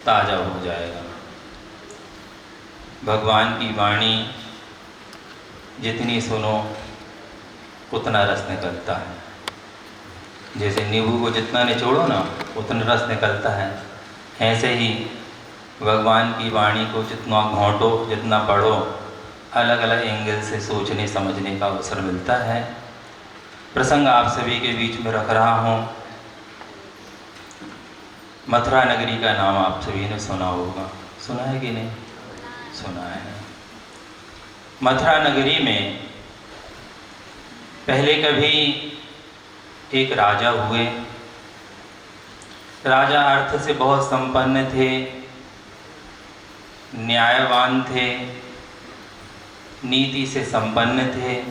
ताज़ा हो जाएगा। भगवान की वाणी जितनी सुनो उतना रस निकलता है। जैसे नींबू को जितना निचोड़ो ना उतना रस निकलता है, ऐसे ही भगवान की वाणी को जितना घोंटो, जितना पढ़ो, अलग अलग एंगल से सोचने समझने का अवसर मिलता है। प्रसंग आप सभी के बीच में रख रहा हूँ। मथुरा नगरी का नाम आप सभी ने सुना होगा, सुना है कि नहीं? सुना है। मथुरा नगरी में पहले कभी एक राजा हुए। राजा अर्थ से बहुत संपन्न थे, न्यायवान थे, नीति से संपन्न थे।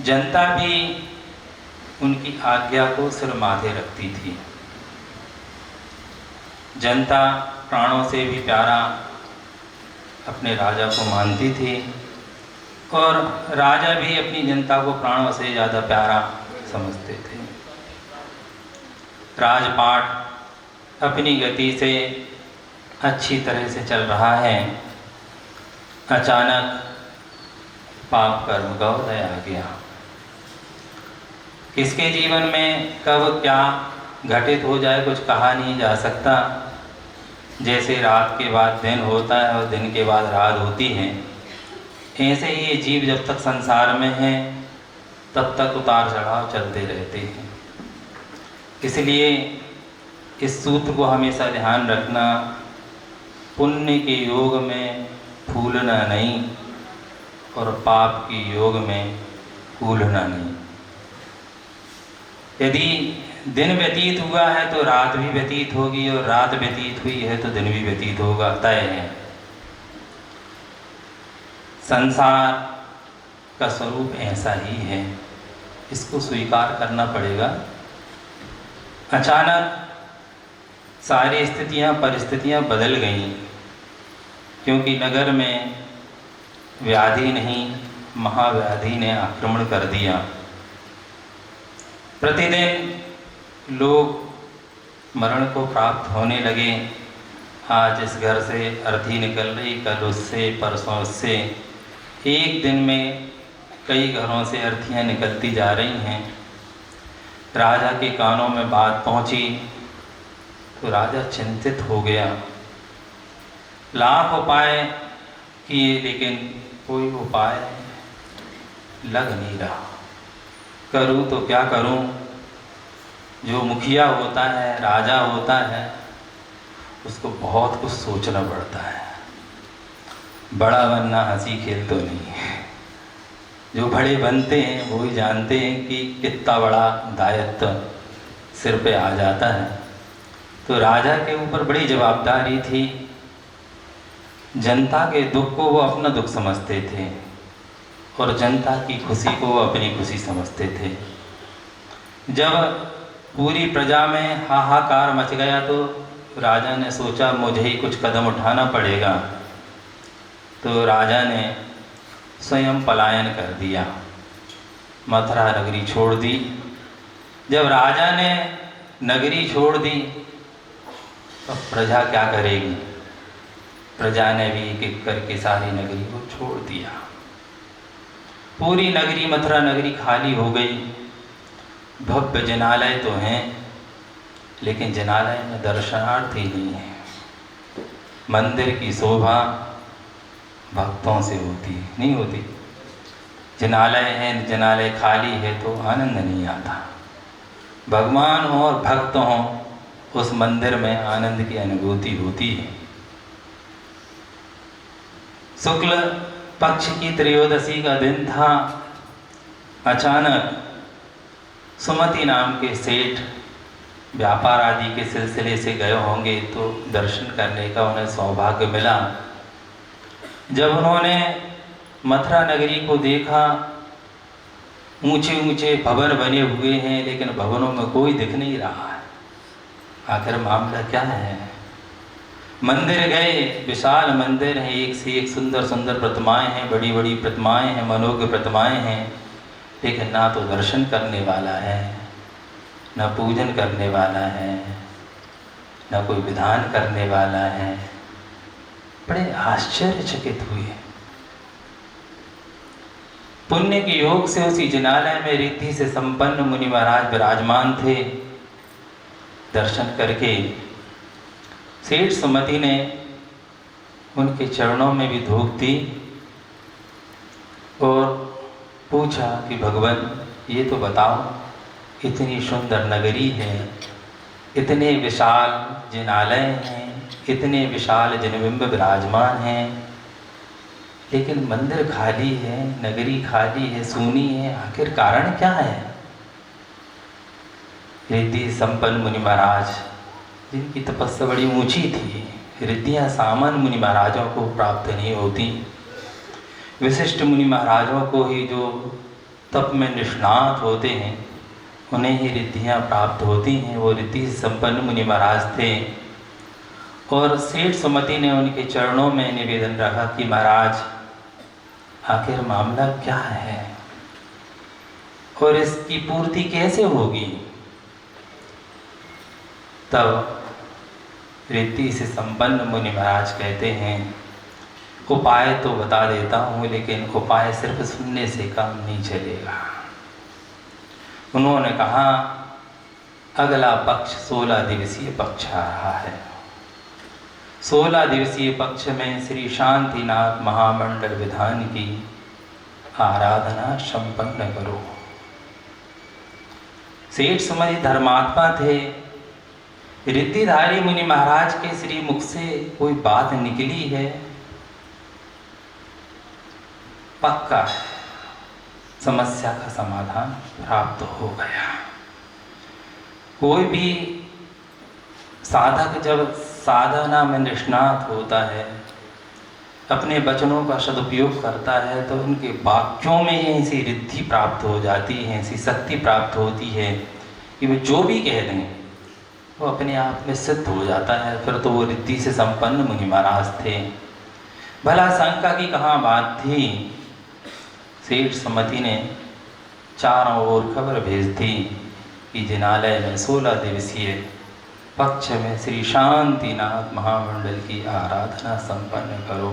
जनता भी उनकी आज्ञा को सिर माथे रखती थी। जनता प्राणों से भी प्यारा अपने राजा को मानती थी और राजा भी अपनी जनता को प्राणों से ज़्यादा प्यारा समझते थे। राजपाट अपनी गति से अच्छी तरह से चल रहा है। अचानक पाप कर्म का उदय आ गया। किसके जीवन में कब क्या घटित हो जाए कुछ कहा नहीं जा सकता। जैसे रात के बाद दिन होता है और दिन के बाद रात होती है, ऐसे ही ये जीव जब तक संसार में है तब तक उतार चढ़ाव चलते रहते हैं। इसलिए इस सूत्र को हमेशा ध्यान रखना, पुण्य के योग में फूलना नहीं और पाप के योग में कूलना नहीं। यदि दिन व्यतीत हुआ है तो रात भी व्यतीत होगी और रात व्यतीत हुई है तो दिन भी व्यतीत होगा, तय है। संसार का स्वरूप ऐसा ही है, इसको स्वीकार करना पड़ेगा। अचानक सारी स्थितियां परिस्थितियां बदल गईं, क्योंकि नगर में व्याधि नहीं महाव्याधि ने आक्रमण कर दिया। प्रतिदिन लोग मरण को प्राप्त होने लगे। आज इस घर से अर्थी निकल रही, कल उससे, परसों उससे। एक दिन में कई घरों से अर्थियां निकलती जा रही हैं। राजा के कानों में बात पहुंची तो राजा चिंतित हो गया। लाख उपाय किए लेकिन कोई उपाय लग नहीं रहा। करूं तो क्या करूं? जो मुखिया होता है, राजा होता है, उसको बहुत कुछ सोचना पड़ता है। बड़ा बनना हंसी खेल तो नहीं है। जो बड़े बनते हैं वो ही जानते हैं कि कितना बड़ा दायित्व सिर पे आ जाता है। तो राजा के ऊपर बड़ी जवाबदारी थी। जनता के दुख को वो अपना दुख समझते थे और जनता की खुशी को वो अपनी खुशी समझते थे। जब पूरी प्रजा में हाहाकार मच गया तो राजा ने सोचा मुझे ही कुछ कदम उठाना पड़ेगा। तो राजा ने स्वयं पलायन कर दिया, मथुरा नगरी छोड़ दी। जब राजा ने नगरी छोड़ दी तो प्रजा क्या करेगी? प्रजा ने भी एक एक करके सारी नगरी को छोड़ दिया। पूरी नगरी मथुरा नगरी खाली हो गई। भव्य जिनालय तो हैं लेकिन जिनालय में दर्शनार्थ ही नहीं है। मंदिर की शोभा भक्तों से होती नहीं होती। जिनालय है, जिनालय खाली है तो आनंद नहीं आता। भगवान हो और भक्त हो, उस मंदिर में आनंद की अनुभूति होती है। शुक्ल पक्ष की त्रयोदशी का दिन था। अचानक सुमति नाम के सेठ व्यापार आदि के सिलसिले से गए होंगे तो दर्शन करने का उन्हें सौभाग्य मिला। जब उन्होंने मथुरा नगरी को देखा, ऊंचे ऊंचे भवन बने हुए हैं लेकिन भवनों में कोई दिख नहीं रहा है। आखिर मामला क्या है? मंदिर गए, विशाल मंदिर है, एक से एक सुंदर सुंदर प्रतिमाएं हैं, बड़ी बड़ी प्रतिमाएं हैं, मनोज्ञ प्रतिमाएं हैं, लेकिन ना तो दर्शन करने वाला है, ना पूजन करने वाला है। न कोई विधान करने वाला है। बड़े आश्चर्यचकित हुए। पुण्य के योग से उसी जिनालय में रिद्धि से संपन्न मुनि महाराज विराजमान थे। दर्शन करके सेठ सुमति ने उनके चरणों में भी धूप दी और पूछा कि भगवान ये तो बताओ, इतनी सुंदर नगरी है, इतने विशाल जिनालय हैं, इतने विशाल जिनबिंब विराजमान हैं, लेकिन मंदिर खाली है, नगरी खाली है, सूनी है, आखिर कारण क्या है? रिद्धि संपन्न मुनि महाराज जिनकी तपस्या बड़ी ऊंची थी, रिद्धियाँ सामान्य मुनि महाराजों को प्राप्त नहीं होती। विशिष्ट मुनि महाराजों को ही जो तप में निष्णात होते हैं उन्हें ही रिद्धियाँ प्राप्त होती हैं। वो रिद्धि संपन्न मुनि महाराज थे और सेठ सुमति ने उनके चरणों में निवेदन रखा कि महाराज आखिर मामला क्या है और इसकी पूर्ति कैसे होगी? तब रिद्धि से संपन्न मुनि महाराज कहते हैं, उपाय तो बता देता हूँ, लेकिन उपाय सिर्फ सुनने से काम नहीं चलेगा। उन्होंने कहा, अगला पक्ष 16 दिवसीय पक्ष आ रहा है। 16 दिवसीय पक्ष में श्री शांतिनाथ महामंडल विधान की आराधना संपन्न करो। सेठ सुमति धर्मात्मा थे। रिद्धिधारी मुनि महाराज के श्री मुख से कोई बात निकली है, पक्का है, समस्या का समाधान प्राप्त हो गया। कोई भी साधक जब साधना में निष्णात होता है, अपने वचनों का सदुपयोग करता है, तो उनके वाक्यों में ऐसी रिद्धि प्राप्त हो जाती है, ऐसी शक्ति प्राप्त होती है कि वे जो भी कह दें वो अपने आप में सिद्ध हो जाता है। फिर तो वो रिद्धि से संपन्न मुनि महाराज थे। भला शंका की कहाँ बात थी? सेठ सुमति ने चारों ओर खबर भेज दी कि जिनालय में 16 दिवसीय पक्ष में श्री शांतिनाथ महामंडल की आराधना संपन्न करो।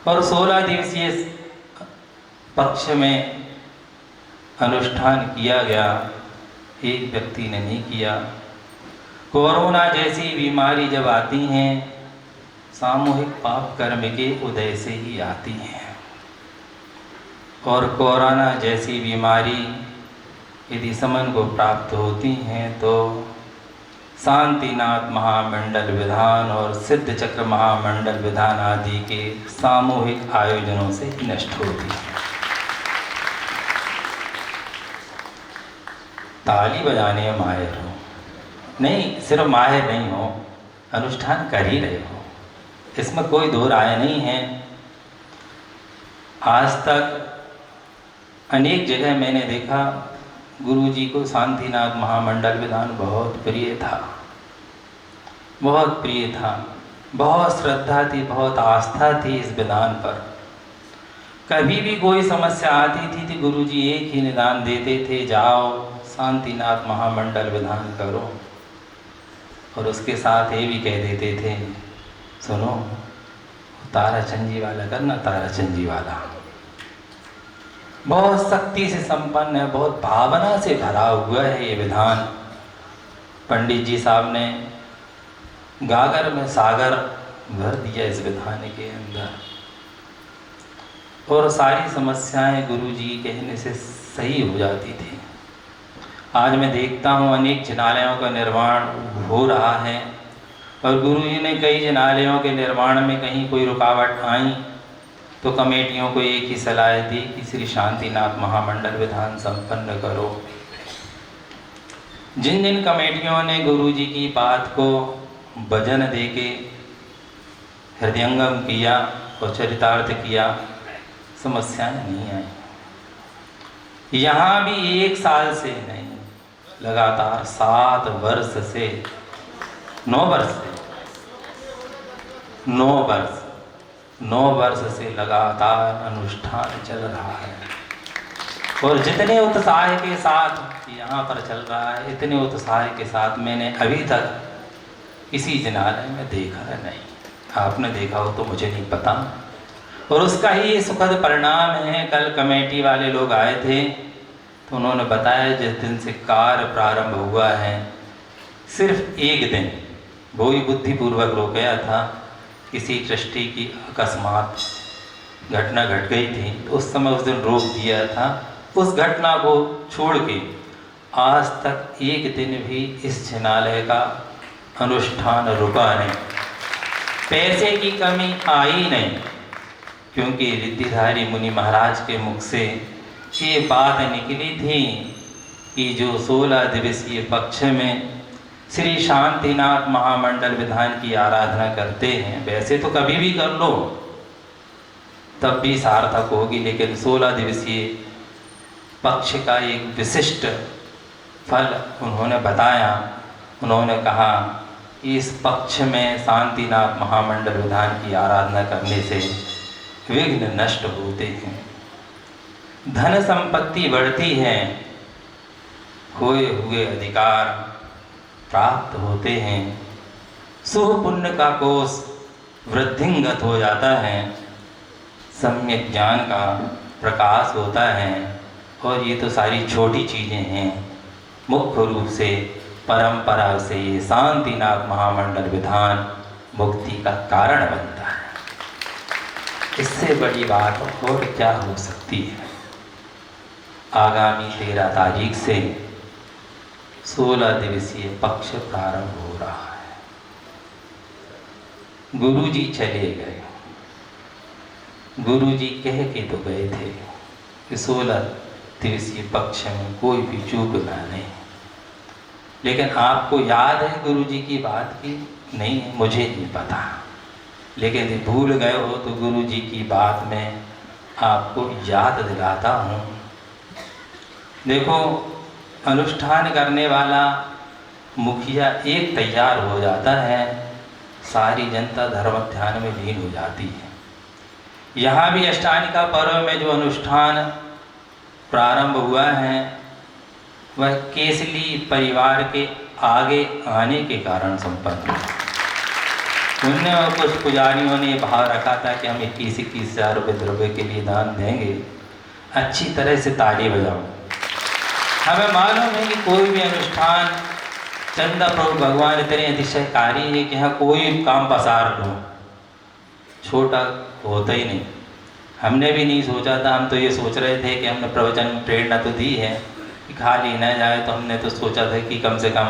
और 16 दिवसीय पक्ष में अनुष्ठान किया गया। एक व्यक्ति ने नहीं किया। कोरोना जैसी बीमारी जब आती हैं, सामूहिक पाप कर्म के उदय से ही आती हैं, और कोरोना जैसी बीमारी यदि समन को प्राप्त होती हैं तो शांतिनाथ महामंडल विधान और सिद्ध चक्र महामंडल विधान आदि के सामूहिक आयोजनों से नष्ट होती हैं। ताली बजाने में माहिर हो, नहीं सिर्फ माहिर नहीं हो, अनुष्ठान कर ही रहे हो, इसमें कोई दो राय नहीं है। आज तक अनेक जगह मैंने देखा गुरुजी को शांतिनाथ महामंडल विधान बहुत प्रिय था, बहुत प्रिय था, बहुत श्रद्धा थी, बहुत आस्था थी इस विधान पर। कभी भी कोई समस्या आती थी तो गुरुजी एक ही निदान देते थे, जाओ शांतिनाथ महामंडल विधान करो। और उसके साथ ये भी कह देते थे, सुनो ताराचंदी वाला करना, ताराचंदी वाला। बहुत शक्ति से संपन्न है, बहुत भावना से भरा हुआ है ये विधान। पंडित जी साहब ने गागर में सागर भर दिया इस विधान के अंदर, और सारी समस्याएं गुरुजी कहने से सही हो जाती थी। आज मैं देखता हूँ अनेक जिनालयों का निर्माण हो रहा है, और गुरुजी ने कई जिनालयों के निर्माण में कहीं कोई रुकावट आई तो कमेटियों को एक ही सलाह दी कि श्री शांतिनाथ महामंडल विधान संपन्न करो। जिन जिन कमेटियों ने गुरुजी की बात को वजन देके हृदयंगम किया और चरितार्थ किया, समस्याएं नहीं आई। यहाँ भी 1 साल से नहीं, लगातार 7 वर्ष से 9 वर्ष से लगातार अनुष्ठान चल रहा है। और जितने उत्साह के साथ यहाँ पर चल रहा है, इतने उत्साह के साथ मैंने अभी तक किसी जिनालय में देखा नहीं। आपने देखा हो तो मुझे नहीं पता। और उसका ही सुखद परिणाम है, कल कमेटी वाले लोग आए थे तो उन्होंने बताया जिस दिन से कार्य प्रारंभ हुआ है सिर्फ एक दिन वो ही बुद्धिपूर्वक रोक गया था। किसी ट्रस्टी की अकस्मात घटना घट गई थी तो उस समय उस दिन रोक दिया था। उस घटना को छोड़ के आज तक एक दिन भी इस जिनालय का अनुष्ठान रुका नहीं। पैसे की कमी आई नहीं, क्योंकि रिद्धिधारी मुनि महाराज के मुख से ये बात निकली थी कि जो 16 दिवसीय पक्ष में श्री शांतिनाथ महामंडल विधान की आराधना करते हैं, वैसे तो कभी भी कर लो तब भी सार्थक होगी, लेकिन 16 दिवसीय पक्ष का एक विशिष्ट फल उन्होंने बताया। उन्होंने कहा इस पक्ष में शांतिनाथ महामंडल विधान की आराधना करने से विघ्न नष्ट होते हैं, धन संपत्ति बढ़ती है, खोए हुए अधिकार प्राप्त होते हैं, शुभ पुण्य का कोष वृद्धिंगत हो जाता है, सम्यक ज्ञान का प्रकाश होता है। और ये तो सारी छोटी चीज़ें हैं, मुख्य रूप से परंपरा से ये शांतिनाथ महामंडल विधान मुक्ति का कारण बनता है। इससे बड़ी बात और क्या हो सकती है। आगामी 13 तारीख से 16 दिवसीय पक्ष प्रारंभ हो रहा है। गुरुजी चले गए, गुरुजी कह के तो गए थे कि 16 दिवसीय पक्ष में कोई भी चूकना नहीं, लेकिन आपको याद है गुरुजी की बात की? नहीं है, मुझे नहीं पता, लेकिन यदि भूल गए हो तो गुरुजी की बात में आपको याद दिलाता हूँ। देखो, अनुष्ठान करने वाला मुखिया एक तैयार हो जाता है, सारी जनता धर्म ध्यान में लीन हो जाती है। यहाँ भी अष्टानिका पर्व में जो अनुष्ठान प्रारंभ हुआ है वह केसली परिवार के आगे आने के कारण संपन्न हुआ। उनने और कुछ पुजारियों ने भाव रखा था कि हम 21-21 हज़ार रुपये द्रव्य के लिए दान देंगे, अच्छी तरह से ताली बजाओ। हमें मालूम है कि कोई भी अनुष्ठान चंदा प्रभु भगवान इतने अतिशयकारी है कि यहाँ कोई काम पसार लो, छोटा होता ही नहीं। हमने भी नहीं सोचा था, हम तो ये सोच रहे थे कि हमने प्रवचन में प्रेरणा तो दी है कि खाली न जाए, तो हमने तो सोचा था कि कम से कम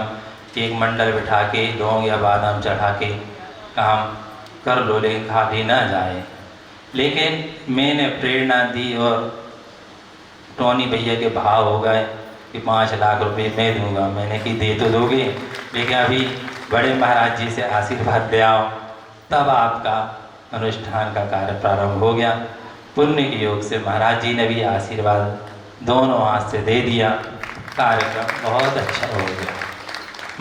एक मंडल बिठा के लौंग या बादाम चढ़ा के काम कर लो, लेकिन खाली न जाए। लेकिन मैंने प्रेरणा दी और टोनी भैया के भाव हो गए कि 5 लाख रुपए मैं दूंगा। मैंने कि दे तो दोगे, लेकिन अभी बड़े महाराज जी से आशीर्वाद ले आओ, तब आपका अनुष्ठान का कार्य प्रारंभ हो गया। पुण्य के योग से महाराज जी ने भी आशीर्वाद दोनों हाथ से दे दिया। कार्यक्रम बहुत अच्छा हो गया,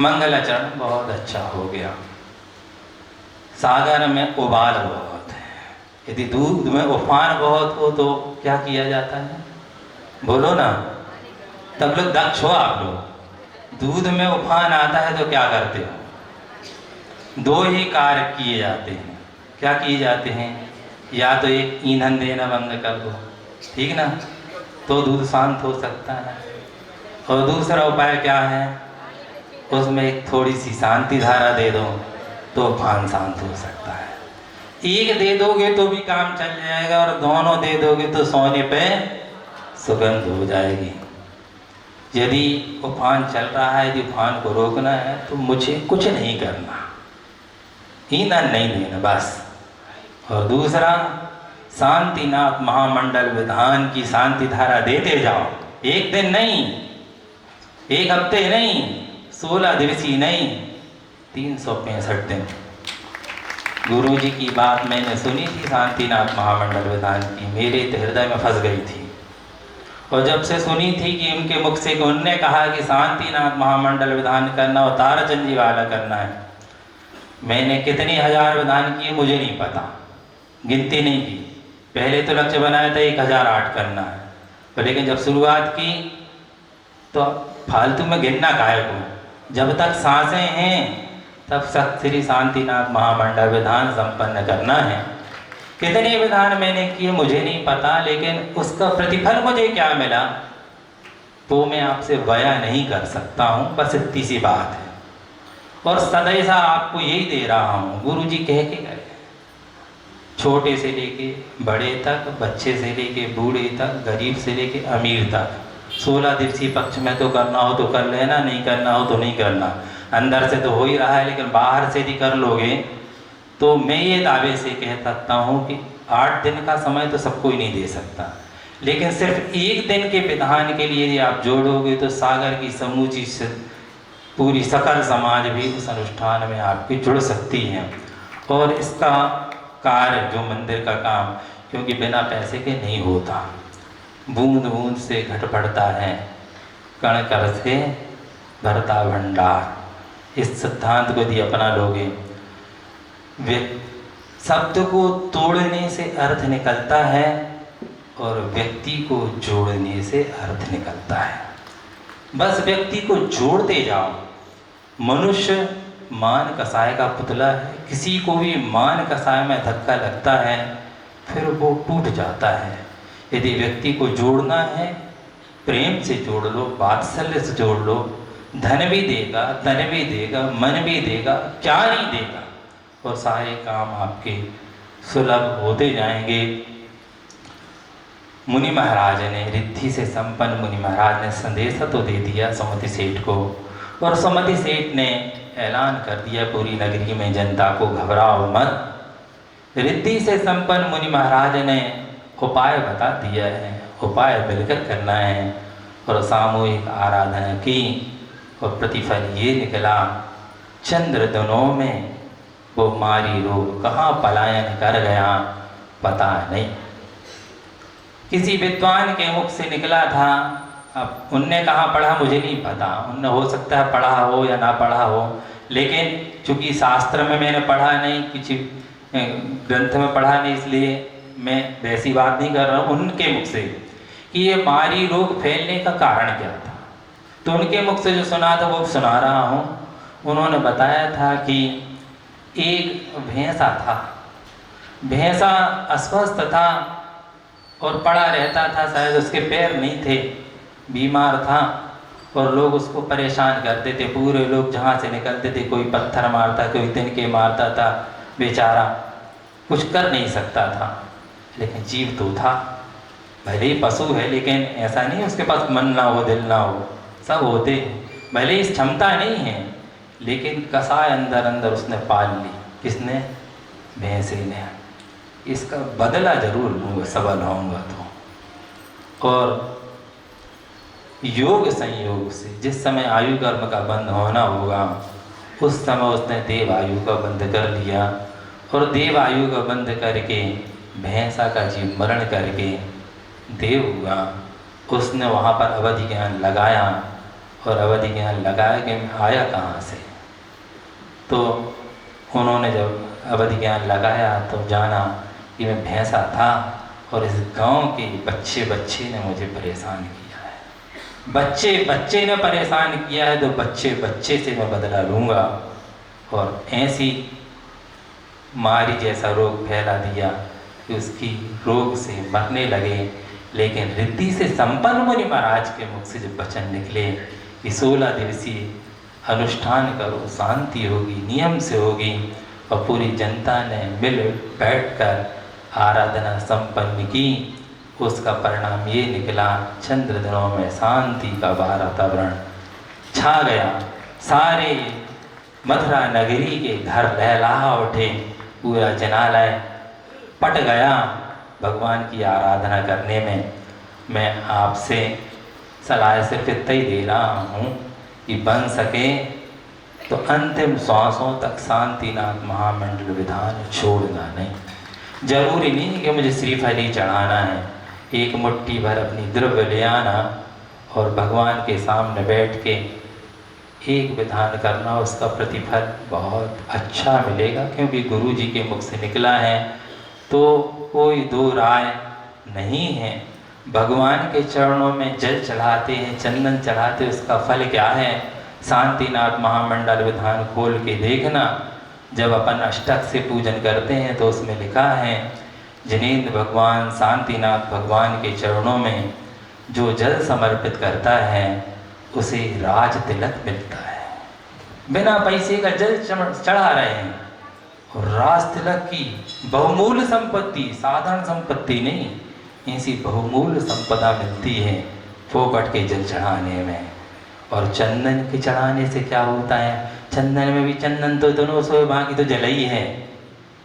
मंगलाचरण बहुत अच्छा हो गया। सागर में उबाल बहुत है, यदि दूध में उफान बहुत हो तो क्या किया जाता है? बोलो ना, तब लोग दक्ष हो आप लोग। दूध में उफान आता है तो क्या करते हो? 2 ही कार्य किए जाते हैं। क्या किए जाते हैं? या तो एक ईंधन देना बंद कर दो, ठीक ना, तो दूध शांत हो सकता है। और दूसरा उपाय क्या है? उसमें एक थोड़ी सी शांति धारा दे दो तो उफान शांत हो सकता है। एक दे दोगे तो भी काम चल जाएगा, और दोनों दे दोगे तो सोने पे सुगंध हो जाएगी। यदि उफान चल रहा है, यदि उफान को रोकना है तो मुझे कुछ नहीं करना, ईंधन नहीं देना बस। और दूसरा, शांतिनाथ महामंडल विधान की शांति धारा देते जाओ। एक दिन नहीं, एक हफ्ते नहीं, 16 दिवसीय नहीं, 365 दिन। गुरु जी की बात मैंने सुनी थी शांतिनाथ महामंडल विधान की, मेरे तो हृदय में फंस गई थी। और जब से सुनी थी कि उनके मुख से उनने कहा कि शांतिनाथ महामंडल विधान करना और ताराचंद जी वाला करना है, मैंने कितने हजार विधान किए मुझे नहीं पता, गिनती नहीं की। पहले तो लक्ष्य बनाया था 1008 करना है, पर लेकिन जब शुरुआत की तो फालतू में गिनना काहे को। जब तक सांसें हैं तब सत श्री शांतिनाथ महामंडल विधान संपन्न करना है। कितने विधान मैंने किए मुझे नहीं पता, लेकिन उसका प्रतिफल मुझे क्या मिला तो मैं आपसे बयां नहीं कर सकता हूँ। बस इतनी सी बात है। और सदैसा आपको यही दे रहा हूँ, गुरु जी कह के गए, छोटे से लेके बड़े तक, बच्चे से लेके बूढ़े तक, गरीब से लेके अमीर तक। 16 दिवसीय पक्ष में तो करना हो तो कर लेना, नहीं करना हो तो नहीं करना। अंदर से तो हो ही रहा है, लेकिन बाहर से भी कर लोगे तो मैं ये दावे से कह सकता हूँ कि 8 दिन का समय तो सबको ही नहीं दे सकता, लेकिन सिर्फ 1 दिन के विधान के लिए यदि आप जोड़ोगे तो सागर की समूची पूरी सकल समाज भी उस अनुष्ठान में आपकी जुड़ सकती है। और इसका कार्य जो मंदिर का काम, क्योंकि बिना पैसे के नहीं होता, बूंद बूंद से घट पड़ता है, कण कण से भरता भंडार। इस सिद्धांत को यदि अपना लोगे, शब्द को तोड़ने से अर्थ निकलता है और व्यक्ति को जोड़ने से अर्थ निकलता है। बस व्यक्ति को जोड़ते जाओ। मनुष्य मान कसाय का पुतला है, किसी को भी मान कसाय में धक्का लगता है फिर वो टूट जाता है। यदि व्यक्ति को जोड़ना है, प्रेम से जोड़ लो, वात्सल्य से जोड़ लो, धन भी देगा, तन भी देगा, मन भी देगा, क्या नहीं देगा, और सारे काम आपके सुलभ होते जाएंगे। मुनि महाराज ने, रिद्धि से संपन्न मुनि महाराज ने संदेश तो दे दिया सुमति सेठ को, और सुमति सेठ ने ऐलान कर दिया पूरी नगरी में जनता को, घबराओ मत। रिद्धि से संपन्न मुनि महाराज ने उपाय बता दिया है, उपाय मिलकर करना है, और सामूहिक आराधना की, और प्रतिफल ये निकला। चंद्र दिनों में वो मारी रोग कहाँ पलायन कर गया पता नहीं। किसी विद्वान के मुख से निकला था, अब उनने कहाँ पढ़ा मुझे नहीं पता, उनने हो सकता है पढ़ा हो या ना पढ़ा हो, लेकिन चूंकि शास्त्र में मैंने पढ़ा नहीं, किसी ग्रंथ में पढ़ा नहीं, इसलिए मैं वैसी बात नहीं कर रहा हूँ। उनके मुख से कि ये मारी रोग फैलने का कारण क्या था, तो उनके मुख से जो सुना था वो सुना रहा हूँ। उन्होंने बताया था कि एक भैंसा था, भैंसा अस्वस्थ था और पड़ा रहता था, शायद उसके पैर नहीं थे, बीमार था, और लोग उसको परेशान करते थे। पूरे लोग जहाँ से निकलते थे, कोई पत्थर मारता, कोई तिनके मारता था, बेचारा कुछ कर नहीं सकता था। लेकिन जीव तो था, भले ही पशु है, लेकिन ऐसा नहीं उसके पास मन ना हो, दिल ना हो, सब होते हैं। भले ही क्षमता नहीं है, लेकिन कसाय अंदर अंदर उसने पाल ली। किसने? भैंसे ने। इसका बदला जरूर लूँगा सबल होऊंगा तो। और योग संयोग से जिस समय आयु कर्म का बंध होना होगा, उस समय उसने देव आयु का बंध कर लिया, और देव आयु का बंध करके भैंसा का जीव मरण करके देव हुआ। उसने वहाँ पर अवधि ज्ञान लगाया, और अवधि ज्ञान लगाया कि मैं आया कहाँ से। तो उन्होंने जब अवधि ज्ञान लगाया तो जाना कि मैं भैंसा था, और इस गांव के बच्चे बच्चे ने मुझे परेशान किया है। बच्चे बच्चे ने परेशान किया है, तो बच्चे बच्चे से मैं बदला लूँगा। और ऐसी मारी जैसा रोग फैला दिया कि उसकी रोग से मरने लगे। लेकिन रिद्धि से संपन्न मुनि महाराज के मुख से जब वचन निकले कि 16 दिवसीय अनुष्ठान करो, शांति होगी, नियम से होगी, और पूरी जनता ने मिल बैठकर आराधना संपन्न की, उसका परिणाम ये निकला, चंद्र दिनों में शांति का वातावरण छा गया। सारे मथुरा नगरी के घर लहला उठे, पूरा जनालय पट गया भगवान की आराधना करने में। मैं आपसे सलाह सिर्फ इतना ही दे रहा हूँ कि बन सके तो अंतिम श्वासों तक शांतिनाथ महामंडल विधान छोड़ना नहीं। जरूरी नहीं कि मुझे श्रीफल ही चढ़ाना है, एक मुट्ठी भर अपनी द्रव्य ले आना और भगवान के सामने बैठ के एक विधान करना, उसका प्रतिफल बहुत अच्छा मिलेगा, क्योंकि गुरु जी के मुख से निकला है। तो कोई दो राय नहीं है। भगवान के चरणों में जल चढ़ाते हैं, चंदन चढ़ाते, उसका फल क्या है? शांतिनाथ महामंडल विधान खोल के देखना, जब अपन अष्टक से पूजन करते हैं तो उसमें लिखा है जिनेंद्र भगवान शांतिनाथ भगवान के चरणों में जो जल समर्पित करता है उसे राज तिलक मिलता है। बिना पैसे का जल चढ़ा रहे हैं और राज तिलक की बहुमूल्य संपत्ति, साधारण संपत्ति नहीं, ऐसी बहुमूल्य संपदा मिलती है फोकट के जल चढ़ाने में। और चंदन के चढ़ाने से क्या होता है, चंदन में भी चंदन तो दोनों सो बाकी तो जल ही है।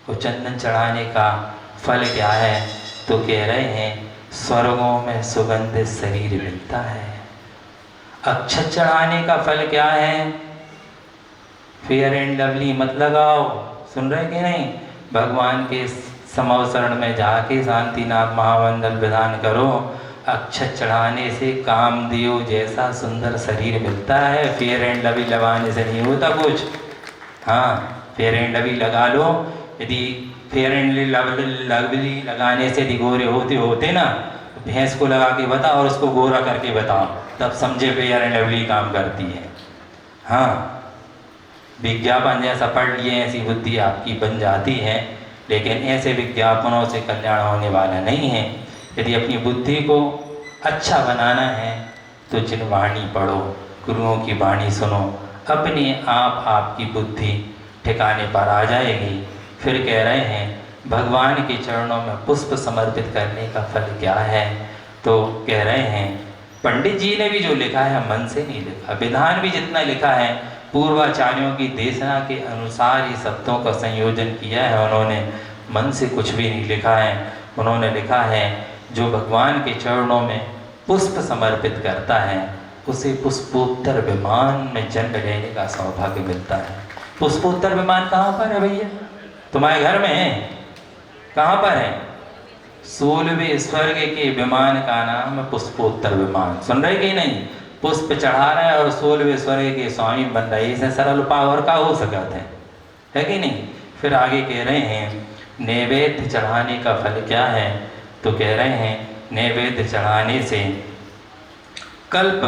और चंदन चढ़ाने का फल क्या है, तो कह रहे हैं स्वर्गों में सुगंधित शरीर मिलता है। अक्षत चढ़ाने का फल क्या है, फेयर एंड लवली मत लगाओ, सुन रहे कि नहीं, भगवान के समवसरण में जाके शांतिनाथ महामंडल विधान करो। अक्षत चढ़ाने से कामदेव जैसा सुंदर शरीर मिलता है, फेयर एंड लवली लगाने से नहीं होता कुछ। हाँ, फेयर एंड लवली लगा लो, यदि फेयर एंड लवली लगाने से यदि गोरे होते ना, तो भैंस को लगा के बताओ और उसको गोरा करके बताओ, तब समझे फेयर एंड लवली काम करती है। हाँ, विज्ञापन जैसा पढ़ लिए ऐसी बुद्धि आपकी बन जाती है, लेकिन ऐसे विज्ञापनों से कल्याण होने वाला नहीं है। यदि अपनी बुद्धि को अच्छा बनाना है तो जिन वाणी पढ़ो, गुरुओं की वाणी सुनो, अपने आप आपकी बुद्धि ठिकाने पर आ जाएगी। फिर कह रहे हैं भगवान के चरणों में पुष्प समर्पित करने का फल क्या है, तो कह रहे हैं पंडित जी ने भी जो लिखा है मन से नहीं लिखा, विधान भी जितना लिखा है पूर्वाचार्यों की देशना के अनुसार ही शब्दों का संयोजन किया है उन्होंने, मन से कुछ भी नहीं लिखा है। उन्होंने लिखा है जो भगवान के चरणों में पुष्प समर्पित करता है उसे पुष्पोत्तर विमान में जन्म लेने का सौभाग्य मिलता है। पुष्पोत्तर विमान कहाँ पर है भैया, तुम्हारे घर में है, कहाँ पर है, 16वें स्वर्ग के विमान का नाम है पुष्पोत्तर विमान। सुन रहे कि नहीं, पुष्प चढ़ा रहे हैं और 16वें स्वर्ग के स्वामी बन रहे, इसे सरल उपाय और का हो सकता है कि नहीं। फिर आगे कह रहे हैं नैवेद्य चढ़ाने का फल क्या है, तो कह रहे हैं नैवेद्य चढ़ाने से कल्प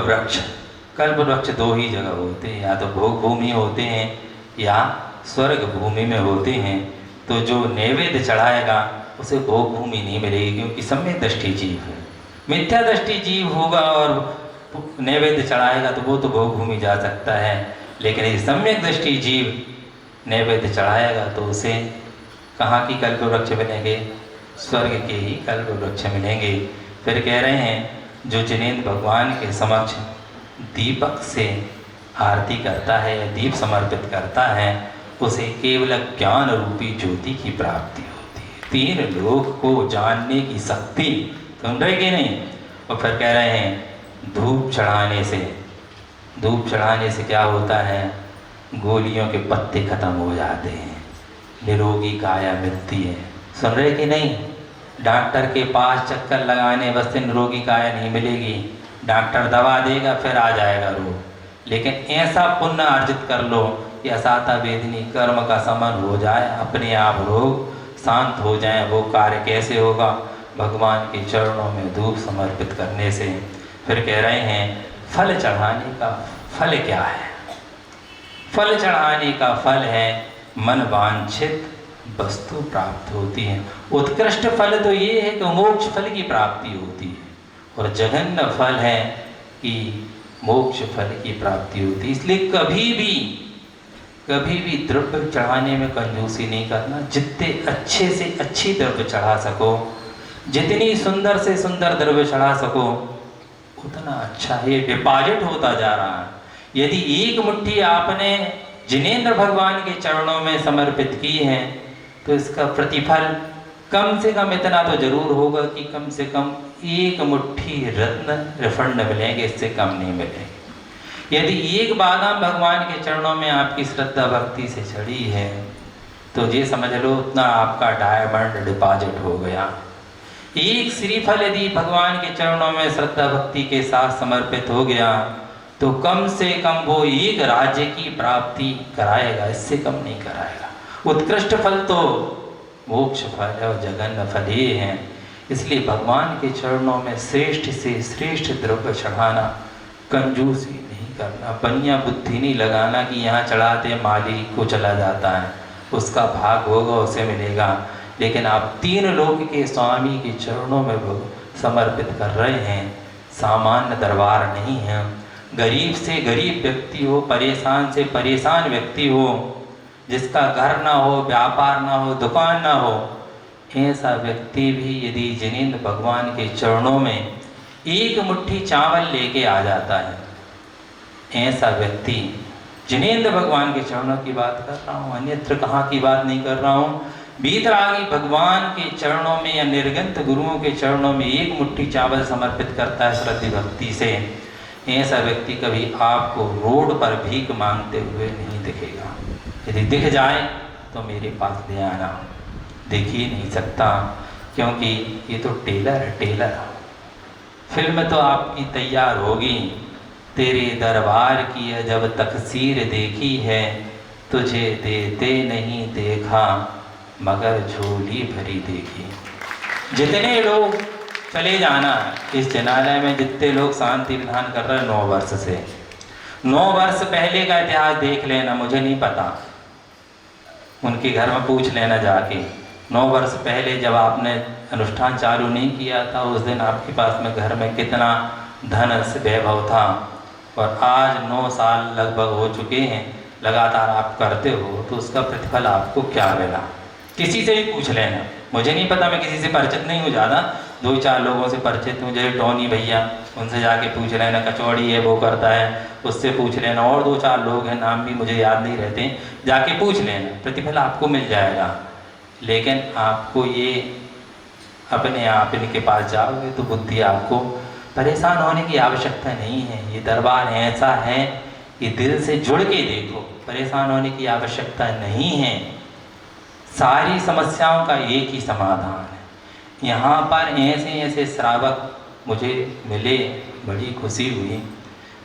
वृक्ष 2 ही जगह होते हैं, या तो भोग भूमि होते हैं या स्वर्ग भूमि में होते हैं। तो जो नैवेद्य चढ़ाएगा उसे भोग भूमि नहीं मिलेगी, क्योंकि सम्यक दृष्टि जीव है। मिथ्या दृष्टि जीव होगा और नैवेद्य चढ़ाएगा तो वो तो भोग भूमि जा सकता है, लेकिन यदि सम्यक दृष्टि जीव नैवेद्य चढ़ाएगा तो उसे कहाँ की कल्प वृक्ष मिलेंगे, स्वर्ग के ही कल्प वृक्ष मिलेंगे। फिर कह रहे हैं जो जिनेंद्र भगवान के समक्ष दीपक से आरती करता है या दीप समर्पित करता है उसे केवल ज्ञान रूपी ज्योति की प्राप्ति होती है, 3 लोक को जानने की शक्ति। सुन रहे कि नहीं। और फिर कह रहे हैं धूप चढ़ाने से क्या होता है, गोलियों के पत्ते खत्म हो जाते हैं, निरोगी काया मिलती है। सुन रहे कि नहीं, डॉक्टर के पास चक्कर लगाने बस से निरोगी काया नहीं मिलेगी, डॉक्टर दवा देगा फिर आ जाएगा रोग, लेकिन ऐसा पुण्य अर्जित कर लो कि असाता वेदनी कर्म का समन हो जाए, अपने आप रोग शांत हो जाए। वो कार्य कैसे होगा, भगवान के चरणों में धूप समर्पित करने से। फिर कह रहे हैं फल चढ़ाने का फल क्या है, फल चढ़ाने का फल है मन वांछित वस्तु प्राप्त होती है। उत्कृष्ट फल तो ये है कि मोक्ष फल की प्राप्ति होती है, और जघन्य फल है कि मोक्ष फल की प्राप्ति होती है। इसलिए कभी भी द्रव्य चढ़ाने में कंजूसी नहीं करना, जितने अच्छे से अच्छी द्रव्य चढ़ा सको, जितनी सुंदर से सुंदर द्रव्य चढ़ा सको उतना अच्छा है। डिपॉजिट होता जा रहा है। यदि 1 मुट्ठी आपने जिनेंद्र भगवान के चरणों में समर्पित की है तो इसका प्रतिफल कम से कम इतना तो जरूर होगा कि कम से कम 1 मुट्ठी रत्न रिफंड मिलेंगे, इससे कम नहीं मिलेंगे। यदि 1 बादाम भगवान के चरणों में आपकी श्रद्धा भक्ति से चढ़ी है तो ये समझ लो उतना आपका डायमंड डिपॉजिट हो गया। 1 श्रीफल यदि भगवान के चरणों में श्रद्धा भक्ति के साथ समर्पित हो गया तो कम से कम वो 1 राज्य की प्राप्ति कराएगा, इससे कम नहीं कराएगा। उत्कृष्ट फल तो मोक्ष फल है और जघन्य फल ये है। इसलिए भगवान के चरणों में श्रेष्ठ से श्रेष्ठ द्रव्य चढ़ाना कंजूसी नहीं करना, बनिया बुद्धि नहीं लगाना कि यहाँ चढ़ाते मालिक को चला जाता है, उसका भाग होगा उसे मिलेगा। लेकिन आप 3 लोक के स्वामी के चरणों में समर्पित कर रहे हैं। सामान्य दरबार नहीं है। गरीब से गरीब व्यक्ति हो, परेशान से परेशान व्यक्ति हो, जिसका घर ना हो, व्यापार ना हो, दुकान ना हो, ऐसा व्यक्ति भी यदि जिनेंद्र भगवान के चरणों में एक मुट्ठी चावल लेके आ जाता है, ऐसा व्यक्ति, जिनेंद्र भगवान के चरणों की बात कर रहा हूँ, अन्यत्र कहाँ की बात नहीं कर रहा हूँ, बीतरागी भगवान के चरणों में या निर्गंत गुरुओं के चरणों में एक मुट्ठी चावल समर्पित करता है श्रद्धि भक्ति से, ऐसा व्यक्ति कभी आपको रोड पर भीख मांगते हुए नहीं दिखेगा। यदि दिख जाए तो मेरे पास ले आना। दिख ही नहीं सकता, क्योंकि ये तो टेलर है, टेलर। फिल्म तो आपकी तैयार होगी, तेरे दरबार की है जब तकसीर देखी है, तुझे देते नहीं देखा मगर झोली भरी देखी। जितने लोग चले जाना इस जनालय में, जितने लोग शांति विधान कर रहे हैं 9 वर्ष से, 9 वर्ष पहले का इतिहास देख लेना, मुझे नहीं पता, उनके घर में पूछ लेना जाके। 9 वर्ष पहले जब आपने अनुष्ठान चालू नहीं किया था, उस दिन आपके पास में घर में कितना धन से वैभव था, और आज 9 साल लगभग हो चुके हैं, लगातार आप करते हो, तो उसका प्रतिफल आपको क्या मिला? किसी से भी पूछ लेना, मुझे नहीं पता, मैं किसी से परिचित नहीं हूँ ज़्यादा, 2-4 लोगों से परिचित हूँ, जैसे टोनी भैया, उनसे जाके पूछ लेना, कचौड़ी है वो करता है, उससे पूछ लेना, और 2-4 लोग हैं, नाम भी मुझे याद नहीं रहते, जाके पूछ लेना, प्रतिफल आपको मिल जाएगा। लेकिन आपको ये अपने आप इनके पास जाओगे तो बुद्धि, आपको परेशान होने की आवश्यकता नहीं है। ये दरबार ऐसा है कि दिल से जुड़ के देखो, परेशान होने की आवश्यकता नहीं है। सारी समस्याओं का एक ही समाधान है। यहाँ पर ऐसे ऐसे श्रावक मुझे मिले, बड़ी खुशी हुई।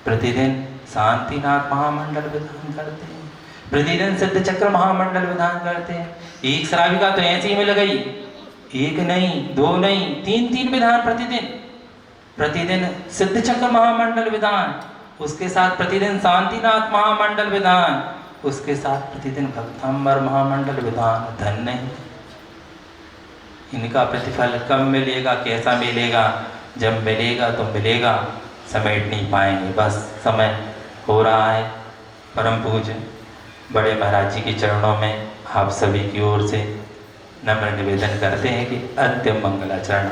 प्रतिदिन शांतिनाथ महामंडल विधान करते हैं, प्रतिदिन सिद्ध चक्र महामंडल विधान करते हैं। एक श्राविका तो ऐसी ही मिल गई, 1 नहीं 2 नहीं 3 विधान प्रतिदिन सिद्ध चक्र महामंडल विधान, उसके साथ प्रतिदिन शांतिनाथ महामंडल विधान, उसके साथ प्रतिदिन भक्तांबर महामंडल विधान। धन्य है। इनका प्रतिफल कब मिलेगा, कैसा मिलेगा? जब मिलेगा तो मिलेगा, समेट नहीं पाएंगे, बस समय हो रहा है। परम पूज्य बड़े महाराज जी के चरणों में आप सभी की ओर से नम्र निवेदन करते हैं कि अंतिम मंगलाचरण